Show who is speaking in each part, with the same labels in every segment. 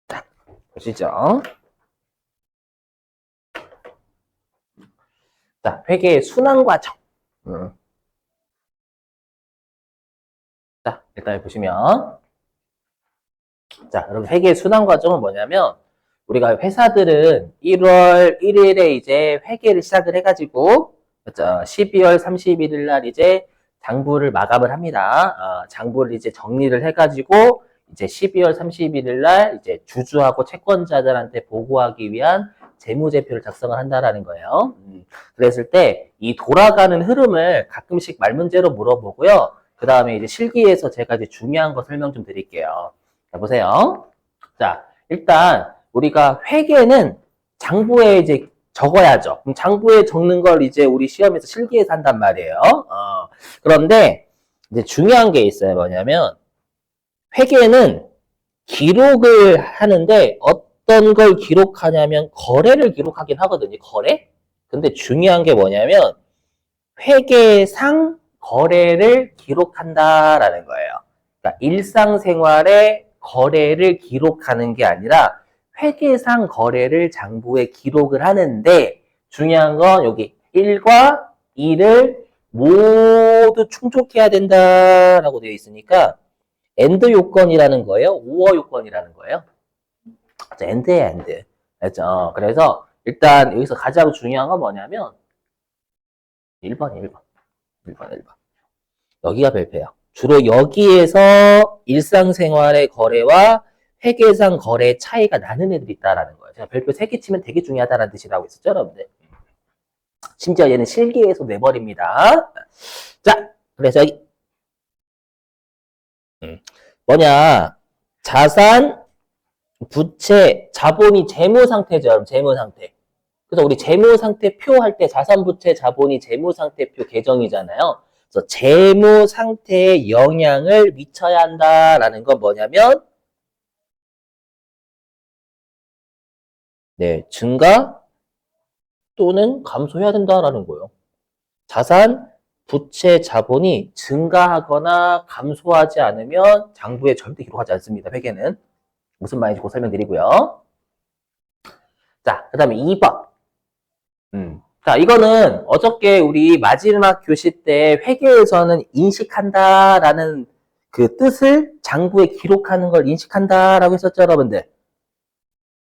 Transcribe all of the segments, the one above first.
Speaker 1: 자, 보시죠. 자, 회계의 순환 과정. 자, 일단 보시면. 자, 그럼 회계의 순환 과정은 뭐냐면, 우리가 회사들은 1월 1일에 이제 회계를 시작을 해가지고, 12월 31일 날 이제 장부를 마감을 합니다. 장부를 이제 정리를 해가지고, 이제 12월 31일 날 이제 주주하고 채권자들한테 보고하기 위한 재무제표를 작성을 한다라는 거예요. 그랬을 때 이 돌아가는 흐름을 가끔씩 말 문제로 물어보고요. 그 다음에 이제 실기에서 제가 이제 중요한 거 설명 좀 드릴게요. 자, 보세요. 자, 일단 우리가 회계는 장부에 이제 적어야죠. 그럼 장부에 적는 걸 이제 우리 시험에서 실기에서 한단 말이에요. 그런데 이제 중요한 게 있어요. 뭐냐면 회계는 기록을 하는데 어떤 걸 기록하냐면 거래를 기록하긴 하거든요. 거래? 근데 중요한 게 뭐냐면 회계상 거래를 기록한다라는 거예요. 그러니까 일상생활의 거래를 기록하는 게 아니라 회계상 거래를 장부에 기록을 하는데 중요한 건 여기 1과 2를 모두 충족해야 된다라고 되어 있으니까 AND 요건이라는 거예요? OR 요건이라는 거예요? AND예요, AND. 알죠? 그래서 일단 여기서 가장 중요한 건 뭐냐면 1번. 여기가 별표예요. 주로 여기에서 일상생활의 거래와 회계상 거래의 차이가 나는 애들이 있다라는 거예요. 제가 별표 3개 치면 되게 중요하다는 뜻이라고 했었죠, 여러분들. 심지어 얘는 실기에서 내버립니다. 자, 그래서 여기 뭐냐, 자산, 부채, 자본이 재무상태죠, 여러분, 재무상태. 그래서 우리 재무상태표 할 때 자산, 부채, 자본이 재무상태표 계정이잖아요. 그래서 재무상태에 영향을 미쳐야 한다라는 건 뭐냐면 네, 증가 또는 감소해야 된다라는 거예요. 자산, 부채, 자본이 증가하거나 감소하지 않으면 장부에 절대 기록하지 않습니다. 회계는. 무슨 말인지 곧 설명드리고요. 자, 그 다음에 2번. 자, 이거는 어저께 우리 마지막 교시 때 회계에서는 인식한다라는 그 뜻을 장부에 기록하는 걸 인식한다라고 했었죠, 여러분들?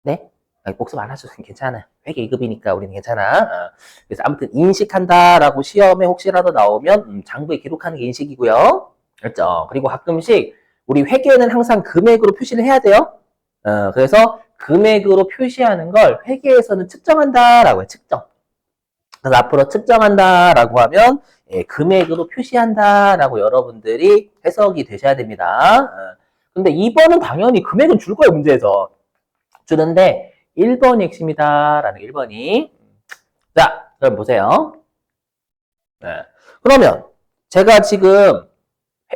Speaker 1: 네? 복습 안 하셔도 괜찮아. 회계 2급이니까 우리는 괜찮아. 그래서 아무튼 인식한다라고 시험에 혹시라도 나오면 장부에 기록하는 게 인식이고요. 그렇죠? 그리고 가끔씩 우리 회계는 항상 금액으로 표시를 해야 돼요. 그래서 금액으로 표시하는 걸 회계에서는 측정한다라고 해요. 측정. 그래서 앞으로 측정한다라고 하면 금액으로 표시한다라고 여러분들이 해석이 되셔야 됩니다. 근데 2번은 당연히 금액은 줄 거예요, 문제에서. 주는데 1번이 핵심이다라는 1번이. 자, 그럼 보세요. 네. 그러면 제가 지금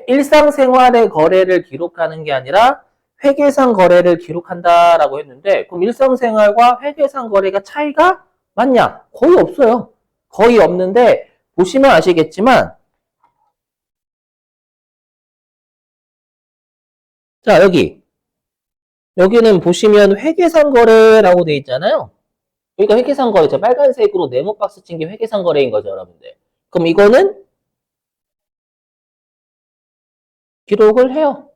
Speaker 1: 일상생활의 거래를 기록하는 게 아니라 회계상 거래를 기록한다라고 했는데 그럼 일상생활과 회계상 거래가 차이가 많냐? 거의 없어요. 거의 없는데 보시면 아시겠지만 자, 여기는 보시면 회계상 거래라고 돼 있잖아요. 그러니까 회계상 거래, 저 빨간색으로 네모 박스 친 게 회계상 거래인 거죠, 여러분들. 그럼 이거는 기록을 해요.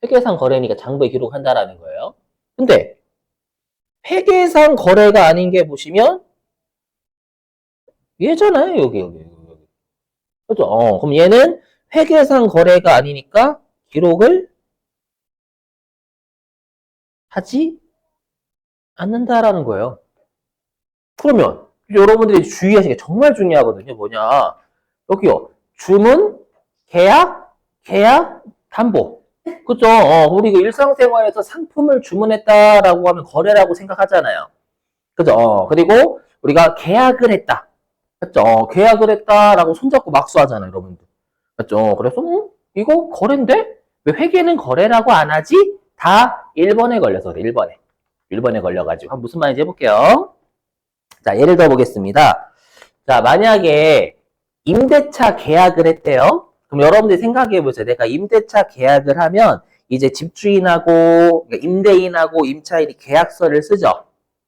Speaker 1: 회계상 거래니까 장부에 기록한다라는 거예요. 근데 회계상 거래가 아닌 게 보시면 얘잖아요, 여기. 그죠? 그럼 얘는 회계상 거래가 아니니까 기록을 하지 않는다라는 거예요. 그러면 여러분들이 주의하시는 게 정말 중요하거든요. 뭐냐? 여기요. 주문, 계약, 담보. 그죠? 우리가 일상생활에서 상품을 주문했다라고 하면 거래라고 생각하잖아요. 그죠? 그리고 우리가 계약을 했다. 그죠? 계약을 했다라고 손잡고 막수하잖아요, 여러분들. 그죠? 그래서 이거 거래인데? 왜 회계는 거래라고 안 하지? 다 1번에 걸려서 그래, 1번에. 1번에 걸려가지고. 무슨 말인지 해볼게요. 자, 예를 들어 보겠습니다. 자, 만약에 임대차 계약을 했대요. 그럼 여러분들이 생각해 보세요. 내가 임대차 계약을 하면 이제 집주인하고, 그러니까 임대인하고 임차인이 계약서를 쓰죠.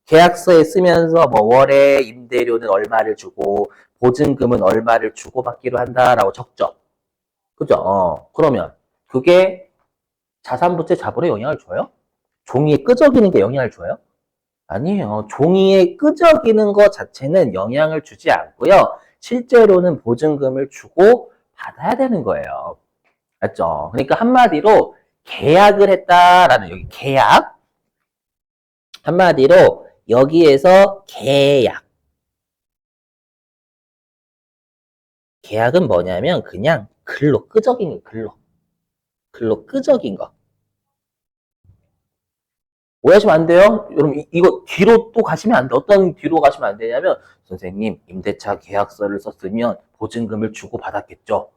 Speaker 1: 계약서에 쓰면서 뭐 월에 임대료는 얼마를 주고, 보증금은 얼마를 주고 받기로 한다라고 적죠. 그죠? 그러면 그게 자산부채 자본에 영향을 줘요? 종이에 끄적이는 게 영향을 줘요? 아니에요. 종이에 끄적이는 것 자체는 영향을 주지 않고요. 실제로는 보증금을 주고 받아야 되는 거예요. 맞죠? 그러니까 한마디로 계약을 했다라는 여기 계약. 한마디로 여기에서 계약. 계약은 뭐냐면 그냥 글로 끄적인 거, 글로 끄적인 거. 오해하시면 안 돼요. 여러분 이거 뒤로 또 가시면 안 돼. 어떤 뒤로 가시면 안 되냐면 선생님 임대차 계약서를 썼으면 보증금을 주고 받았겠죠.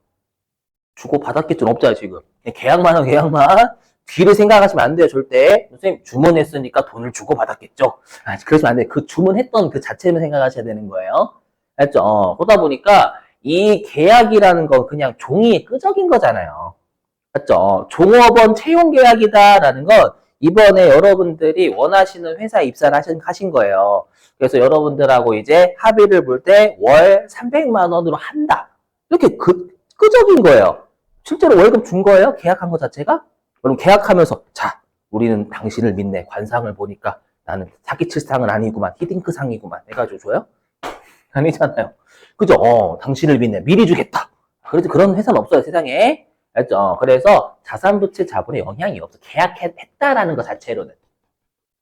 Speaker 1: 주고 받았겠죠는 없잖아요 지금. 계약만 하면 계약만. 뒤를 생각하시면 안 돼요 절대. 선생님 주문했으니까 돈을 주고 받았겠죠. 그러시면 안 돼요. 그 주문했던 그 자체만 생각하셔야 되는 거예요. 알죠? 그러다 보니까 이 계약이라는 건 그냥 종이에 끄적인 거잖아요. 맞죠? 종업원 채용 계약이다라는 건 이번에 여러분들이 원하시는 회사에 입사를 하신 거예요. 그래서 여러분들하고 이제 합의를 볼 때 월 300만 원으로 한다. 이렇게 끄적인 거예요. 실제로 월급 준 거예요? 계약한 것 자체가? 그럼 계약하면서 자, 우리는 당신을 믿네. 관상을 보니까 나는 사기칠상은 아니구만. 히딩크상이구만. 해가지고 줘요? 아니잖아요. 그죠? 당신을 믿네. 미리 주겠다. 그래도 그런 회사는 없어요, 세상에. 알죠? 그래서 자산부채 자본에 영향이 없어. 계약했다라는 것 자체로는.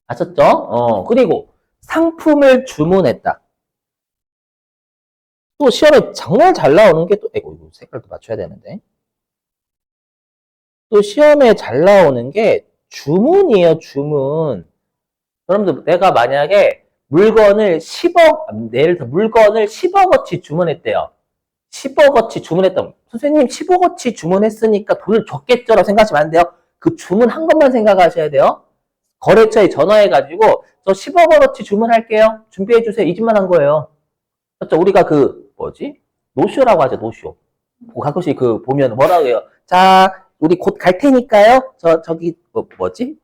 Speaker 1: 아셨죠? 그리고 상품을 주문했다. 또 시험에 정말 잘 나오는 게 또, 이거 색깔도 맞춰야 되는데. 또 시험에 잘 나오는 게 주문이에요, 주문. 여러분들, 내가 만약에 물건을 10억, 예를 들어 물건을 10억어치 주문했대요. 10억어치 주문했다. 선생님 10억어치 주문했으니까 돈을 줬겠죠라고 생각하시면 안 돼요. 그 주문한 것만 생각하셔야 돼요. 거래처에 전화해가지고 저 10억어치 주문할게요. 준비해주세요. 이 집만 한 거예요. 그렇죠? 우리가 그 뭐지? 노쇼라고 하죠. 노쇼. 가끔씩 그 보면 뭐라고 해요. 자, 우리 곧 갈 테니까요. 저기 뭐지?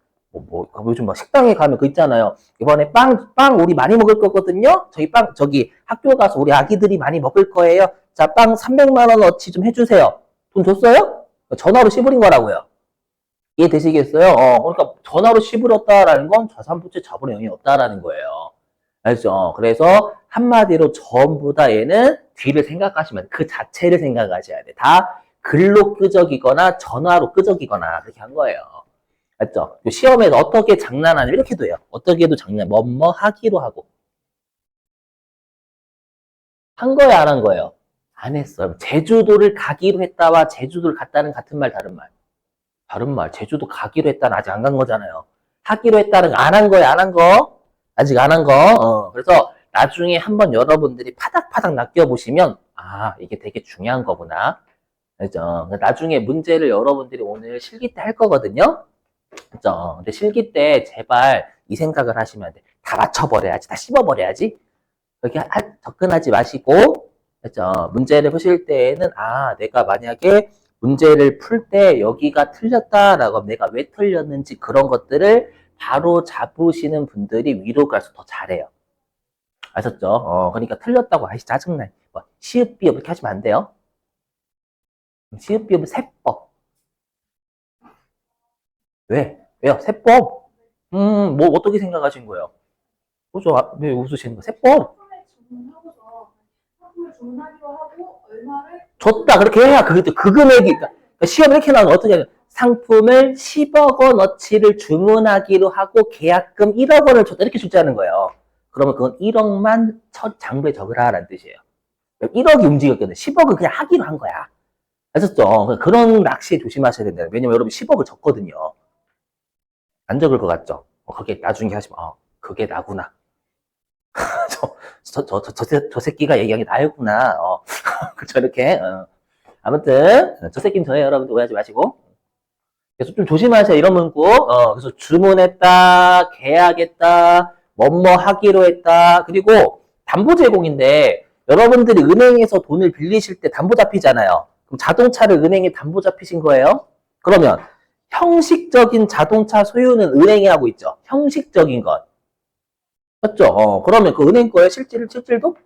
Speaker 1: 요즘 막 식당에 가면 그 있잖아요. 이번에 빵 우리 많이 먹을 거거든요. 저기 학교 가서 우리 아기들이 많이 먹을 거예요. 자, 빵 300만 원어치 좀 해주세요. 돈 줬어요? 전화로 씹으린 거라고요. 이해되시겠어요? 그러니까 전화로 씹으렸다라는 건 자산부채 자본에 영향이 없다라는 거예요. 알죠? 그래서 한마디로 전부 다 얘는 뒤를 생각하시면 그 자체를 생각하셔야 돼. 다 글로 끄적이거나 전화로 끄적이거나 그렇게 한 거예요. 맞죠? 시험에서 어떻게 장난하냐 이렇게도 해요. 어떻게 해도 장난, 뭐뭐 하기로 하고. 한 거예요, 안 한 거예요? 안 했어요. 제주도를 가기로 했다와 제주도를 갔다는 같은 말, 다른 말. 다른 말. 제주도 가기로 했다는 아직 안 간 거잖아요. 하기로 했다는 안 한 거예요, 안 한 거? 아직 안 한 거. 그래서 나중에 한번 여러분들이 파닥파닥 낚여보시면 아, 이게 되게 중요한 거구나. 그죠? 나중에 문제를 여러분들이 오늘 실기 때 할 거거든요. 그죠? 근데 실기 때 제발 이 생각을 하시면 안 돼. 다 맞춰버려야지. 다 씹어버려야지. 그렇게 접근하지 마시고, 그죠? 문제를 푸실 때에는, 아, 내가 만약에 문제를 풀 때 여기가 틀렸다라고 하면 내가 왜 틀렸는지 그런 것들을 바로 잡으시는 분들이 위로 갈수록 더 잘해요. 아셨죠? 그러니까 틀렸다고, 아이씨, 짜증나. 뭐, 시읍, 비읍 이렇게 하시면 안 돼요. 시읍, 비읍 세법. 왜? 왜요? 세법? 뭐, 어떻게 생각하신 거예요? 그죠? 왜 웃으시는 거예요? 세법? 줬다. 그렇게 해야 그 금액이, 그러니까 시험 이렇게 나오면 어떻게 하냐. 상품을 10억 원어치를 주문하기로 하고 계약금 1억 원을 줬다. 이렇게 출제하는 거예요. 그러면 그건 1억만 첫 장부에 적으라라는 뜻이에요. 1억이 움직였거든요. 10억은 그냥 하기로 한 거야. 아셨죠? 그런 낚시에 조심하셔야 된다. 왜냐면 여러분 10억을 줬거든요. 안 적을 것 같죠? 그게 나중에 하시면, 그게 나구나. 저 새끼가 얘기한 게 나였구나. 저렇게. 아무튼, 저 새끼는 저예요. 여러분들 오해하지 마시고. 그래서 좀 조심하세요. 이런 문구. 그래서 주문했다, 계약했다, 뭐뭐 하기로 했다. 그리고 담보 제공인데, 여러분들이 은행에서 돈을 빌리실 때 담보 잡히잖아요. 그럼 자동차를 은행에 담보 잡히신 거예요? 그러면 형식적인 자동차 소유는 은행이 하고 있죠. 형식적인 것. 맞죠? 그러면 그 은행 거에 실질도?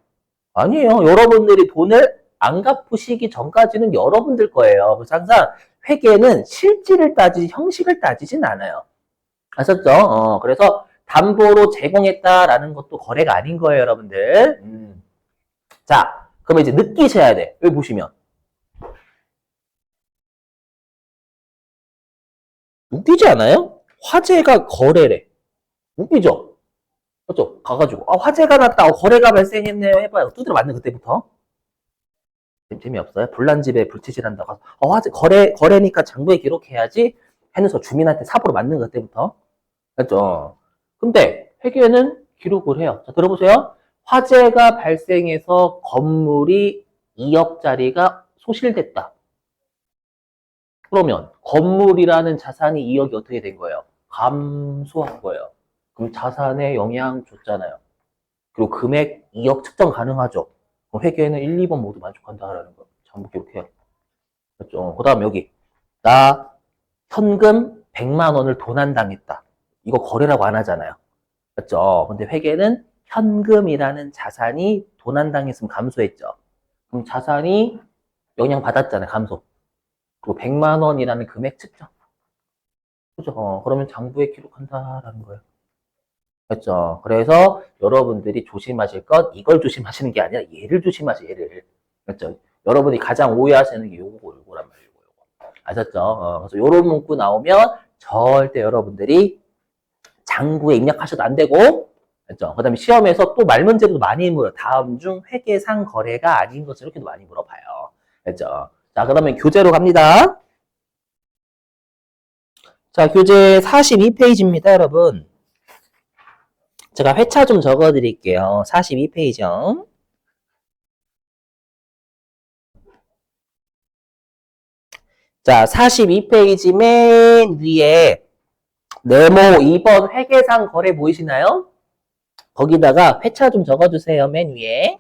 Speaker 1: 아니에요. 여러분들이 돈을 안 갚으시기 전까지는 여러분들 거예요. 그래서 항상 회계는 실질을 따지지 형식을 따지진 않아요. 아셨죠? 그래서 담보로 제공했다라는 것도 거래가 아닌 거예요, 여러분들. 자, 그러면 이제 느끼셔야 돼. 여기 보시면. 웃기지 않아요? 화재가 거래래. 웃기죠? 그렇죠? 가가지고 화재가 났다, 거래가 발생했네요 해봐요. 두드려 맞는 그때부터. 재미없어요? 불난집에 불치질한다고 화재 거래니까 장부에 기록해야지 해놓서 주민한테 삽으로 맞는 그때부터. 그렇죠? 근데 회계는 기록을 해요. 자, 들어보세요. 화재가 발생해서 건물이 2억짜리가 소실됐다. 그러면 건물이라는 자산이 2억이 어떻게 된 거예요? 감소한 거예요. 그럼 자산에 영향 줬잖아요. 그리고 금액 2억 측정 가능하죠. 그럼 회계에는 1, 2번 모두 만족한다라는 거. 장부 기록해요. 그렇죠. 그 다음 여기. 나 현금 100만 원을 도난당했다. 이거 거래라고 안 하잖아요. 그렇죠. 근데 회계는 현금이라는 자산이 도난당했으면 감소했죠. 그럼 자산이 영향받았잖아요. 감소. 그리고 100만 원이라는 금액 측정. 그죠? 그러면 장부에 기록한다라는 거예요. 그렇죠? 그래서 여러분들이 조심하실 건 이걸 조심하시는 게 아니라 얘를 조심하세요. 얘를. 그렇죠? 여러분이 가장 오해하시는 게 요거란 말이에요. 요거. 아셨죠? 그래서 요런 문구 나오면 절대 여러분들이 장부에 입력하셔도 안 되고, 그렇죠? 그 다음에 시험에서 또 말 문제도 많이 물어요. 다음 중 회계상 거래가 아닌 것을 이렇게도 많이 물어봐요. 그렇죠? 자, 그러면 교재로 갑니다. 자, 교재 42페이지입니다, 여러분. 제가 회차 좀 적어 드릴게요. 42페이지요. 자, 42페이지 맨 위에 네모 2번 회계상 거래 보이시나요? 거기다가 회차 좀 적어주세요. 맨 위에.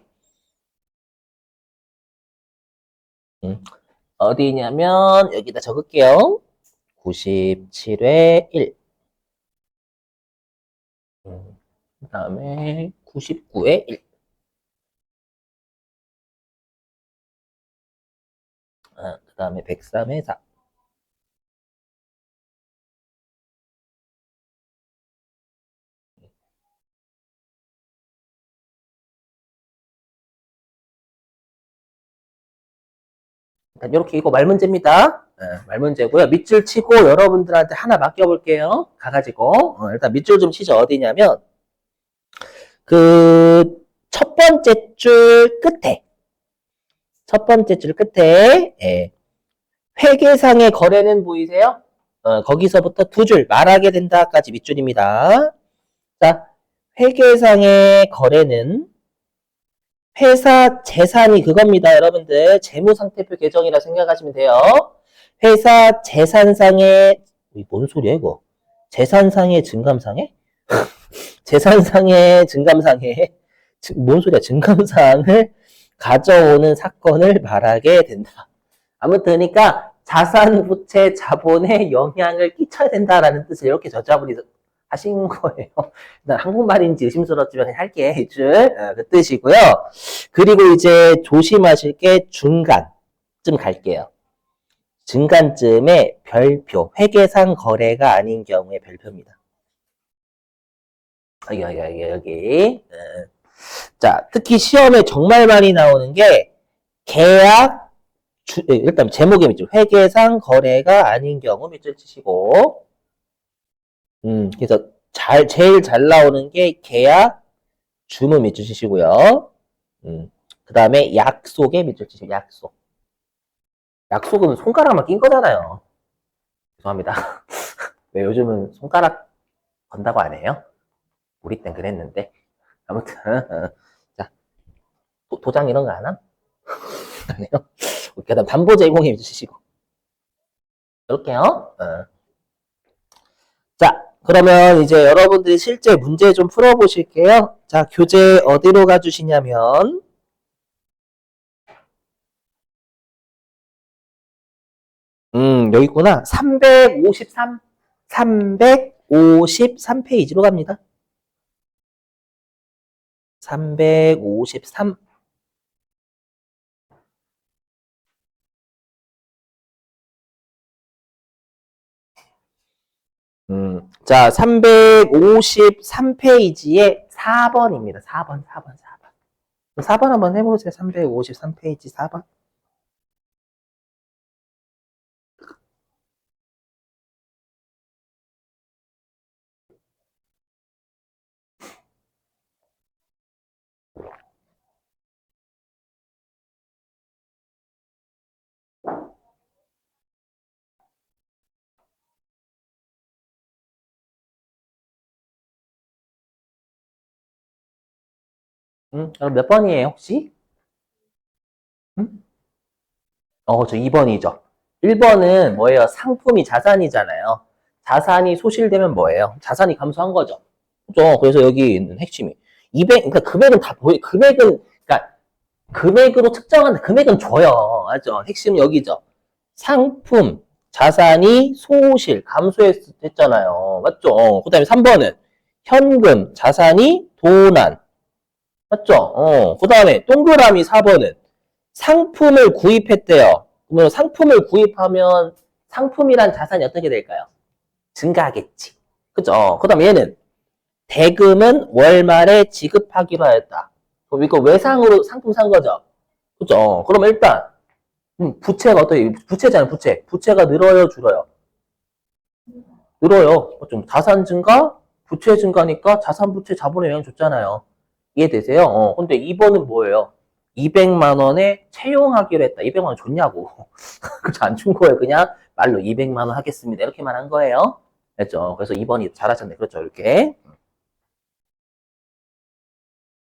Speaker 1: 어디냐면 여기다 적을게요. 97회 1. 그 다음에 99회 1. 그 다음에 103회 4. 이렇게 이거 말문제입니다. 말문제고요. 밑줄 치고 여러분들한테 하나 맡겨볼게요. 가가지고 일단 밑줄 좀 치죠. 어디냐면 그 첫 번째 줄 끝에 회계상의 거래는 보이세요? 거기서부터 두 줄 말하게 된다까지 밑줄입니다. 자, 회계상의 거래는 회사 재산이 그겁니다. 여러분들 재무상태표 계정이라 생각하시면 돼요. 회사 재산상의 뭔 소리야 이거? 재산상의 증감상에? 재산상의 증감상에 뭔 소리야? 증감사항을 가져오는 사건을 말하게 된다. 아무튼 그러니까 자산, 부채, 자본에 영향을 끼쳐야 된다라는 뜻을 이렇게 저자분이 하신 거예요. 일단 한국말인지 의심스럽지만 그냥 할게. 이줄 그 뜻이고요. 그리고 이제 조심하실 게 중간쯤 갈게요. 중간쯤에 별표, 회계상 거래가 아닌 경우에 별표입니다. 여기. 자, 특히 시험에 정말 많이 나오는 게 계약, 일단 제목에 밑줄, 회계상 거래가 아닌 경우 밑줄 치시고, 그래서 제일 잘 나오는 게 계약, 주문 밑줄 치시고요. 그 다음에 약속에 밑줄 치시고, 약속. 약속은 손가락만 낀 거잖아요. 죄송합니다. 왜 요즘은 손가락 건다고 안 해요? 우리 땐 그랬는데. 아무튼, 자, 도장 이런 거 안 함? 안 해요? 그 다음 담보 제공에 밑줄 치시고. 이렇게요. 자, 그러면 이제 여러분들이 실제 문제 좀 풀어보실게요. 자, 교재 어디로 가주시냐면, 여기 있구나. 353페이지로 갑니다. 353. 자, 353페이지에 4번입니다. 4번. 4번 한번 해보세요. 353페이지 4번. 그럼 몇 번이에요, 혹시? 저 2번이죠. 1번은 뭐예요? 상품이 자산이잖아요. 자산이 소실되면 뭐예요? 자산이 감소한 거죠. 그죠? 그래서 여기 있는 핵심이. 그러니까 금액은 다 그러니까 금액으로 측정한 금액은 줘요. 알죠? 핵심은 여기죠. 상품, 자산이 소실, 감소했잖아요. 맞죠? 그 다음에 3번은 현금, 자산이 도난. 맞죠? 그 다음에 동그라미 4번은 상품을 구입했대요. 그러면 상품을 구입하면 상품이란 자산이 어떻게 될까요? 증가하겠지. 그죠? 그 다음에 얘는 대금은 월말에 지급하기로 하였다. 그럼 이거 외상으로 상품 산 거죠? 그죠? 그러면 일단 부채가 어떻게 부채잖아요. 부채가 늘어요, 줄어요? 늘어요. 좀 자산 증가, 부채 증가니까 자산, 부채, 자본에 영향 줬잖아요. 이해되세요? 근데 2번은 뭐예요? 200만 원에 채용하기로 했다. 200만 원 줬냐고. 그죠? 안 준 거예요. 그냥 말로 200만 원 하겠습니다. 이렇게만 한 거예요. 됐죠? 그래서 2번이 잘하셨네. 그렇죠? 이렇게.